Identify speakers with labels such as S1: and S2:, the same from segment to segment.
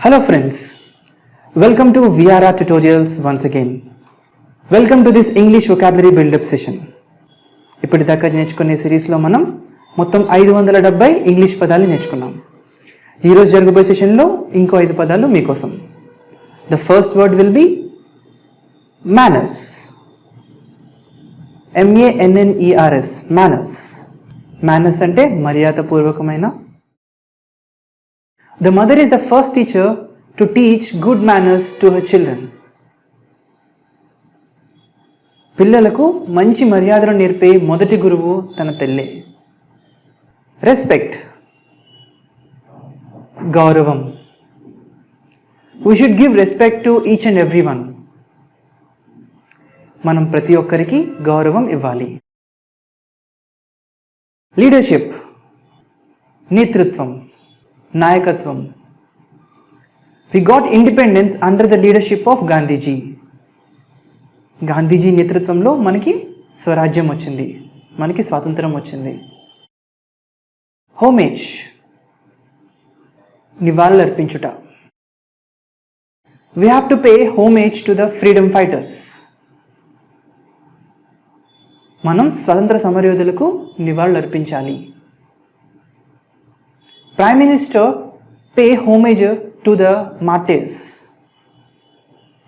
S1: Hello friends, welcome to VRR tutorials once again. Welcome to this English vocabulary build-up session. ఇప్పటిదాకా నేర్చుకునే సిరీస్లో మనం మొత్తం 570 ఇంగ్లీష్ పదాలు నేర్చుకున్నాం. ఈరోజు జరగబోయే సెషన్లో ఇంకో 5 పదాలు మీకోసం. The first word will be manners. MANNERS, manners. Manners అంటే మర్యాదపూర్వకమైన. The mother is the first teacher to teach good manners to her children. పిల్లలకు మంచి మర్యాదను నేర్పే మొదటి గురువు తన తల్లే. రెస్పెక్ట్, గౌరవం. We should give respect to each and everyone. మనం ప్రతి ఒక్కరికి గౌరవం ఇవ్వాలి. లీడర్షిప్, నేతృత్వం, నాయకత్వం. We got independence under the leadership of Gandhiji. Gandhiji నేతృత్వంలో మనకి స్వరాజ్యం వచ్చింది, మనకి స్వాతంత్రం వచ్చింది. హోమేజ్, నివాళులు అర్పించుట. We have to pay homage to the freedom fighters. మనం స్వతంత్ర సమరయోధులకు నివాళులు అర్పించాలి. Prime Minister pay homage to the martyrs.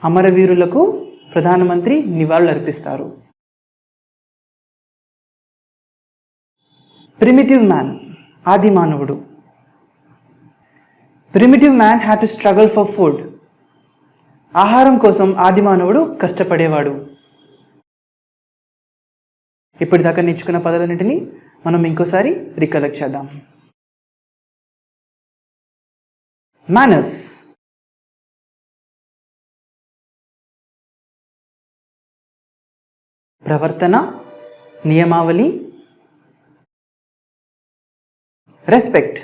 S1: అమరవీరులకు ప్రధానమంత్రి నివాళులు అర్పిస్తారు. ప్రిమిటివ్ మ్యాన్, ఆది మానవుడు. Primitive man had to struggle for food. ఆహారం కోసం ఆది మానవుడు కష్టపడేవాడు. ఇప్పటిదాకా నేర్చుకున్న పదాలన్నింటినీ మనం ఇంకోసారి రికలెక్ట్ చేద్దాం. Manners, ప్రవర్తన, నియమావళి. రెస్పెక్ట్,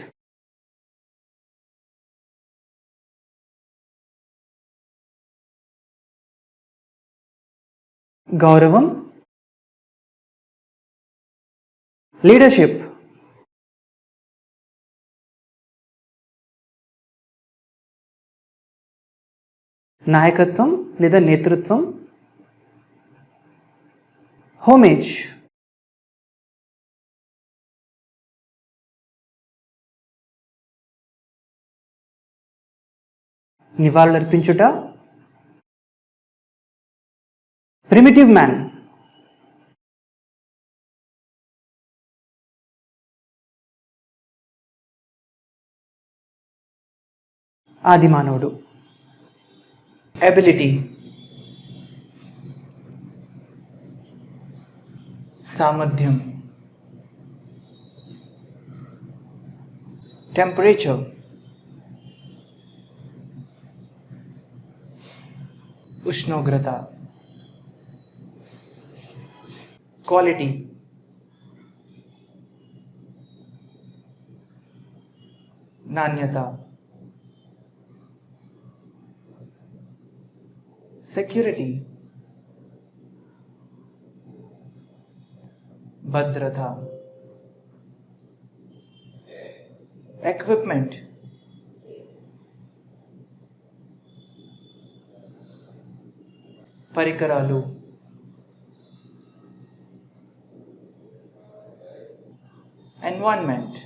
S1: గౌరవం. లీడర్షిప్, నాయకత్వం లేదా నేతృత్వం. హోమేజ్, నివాళులర్పించుట. ప్రిమిటివ్ మ్యాన్, ఆది మానవుడు. ఎబిలిటీ, సామర్థ్యం. టెంపరేచర్, ఉష్ణోగ్రత. క్వాలిటీ, నాణ్యత. సెక్యూరిటీ, భద్రత. ఎక్విప్మెంట్, పరికరాలు. ఎన్వైరన్మెంట్,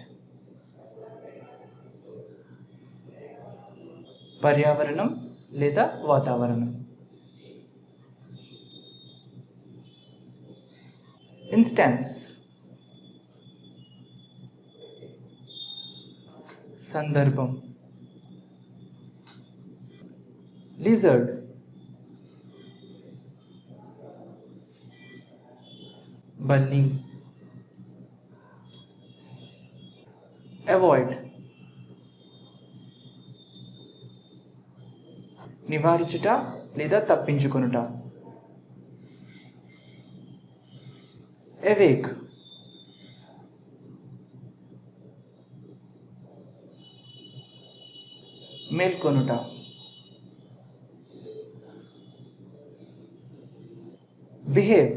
S1: పర్యావరణం లేదా వాతావరణం. ఇన్స్టాన్స్, సందర్భం. లిజర్డ్, బల్లి. అవాయిడ్, నివారించుట లేదా తప్పించుకొనుట. awake, మేల్కొనుట. బిహేవ్,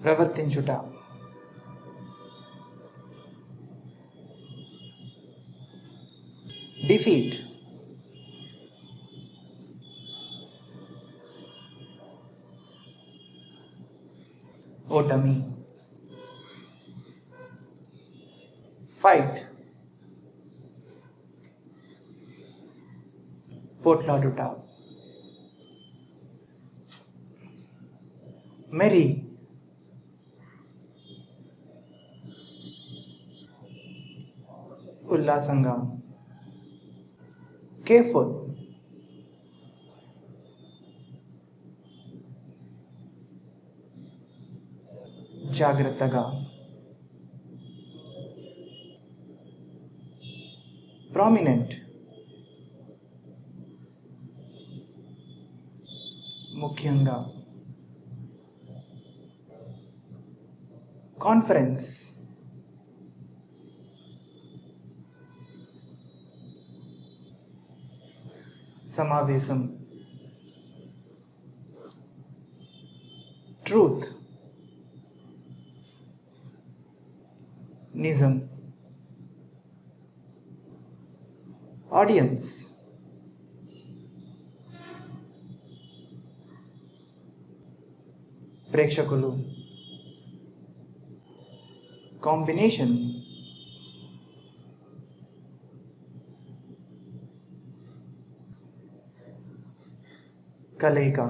S1: ప్రవర్తించుట. defeat, ఓటమి, fight, పోట్లాడుట, merry, ఉల్లాసంగా, careful, జాగ్రత్తగా, prominent, ముఖ్యంగా, కాన్ఫరెన్స్, సమావేశం, ట్రూత్, నిజం, ఆడియన్స్, ప్రేక్షకులు, కాంబినేషన్, కలయిక,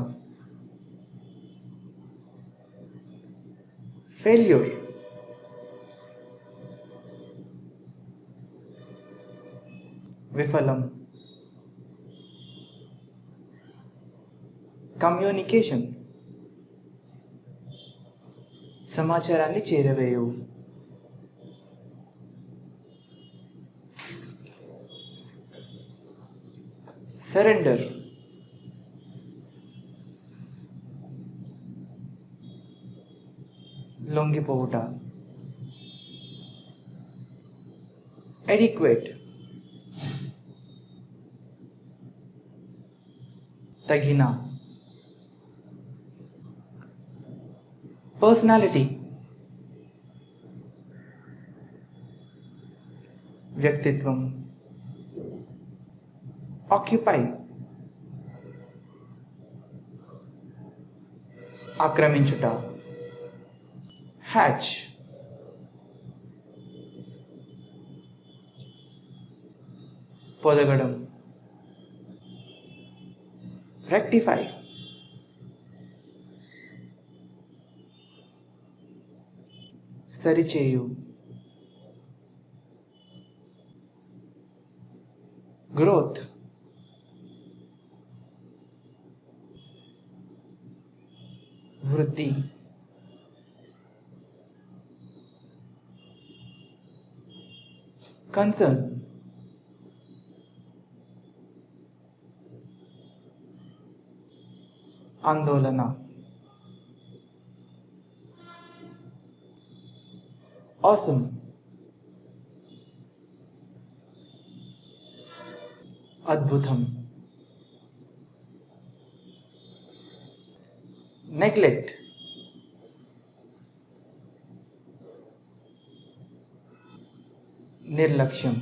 S1: ఫెయిల్యూర్, విఫలం, కమ్యూనికేషన్, సమాచారాన్ని చేరవేయు, సరెండర్, లొంగిపోవుట, adequate, తగిన, పర్సనాలిటీ, వ్యక్తిత్వం, ఆక్యుపై, ఆక్రమించుట, హ్యాచ్, పొదగడం, రెక్టిఫై, సరిచేయు, గ్రోత్, వృద్ధి, కన్సర్న్, ఆందోళన, awesome, అద్భుతం, నెగ్లెక్ట్, నిర్లక్ష్యం,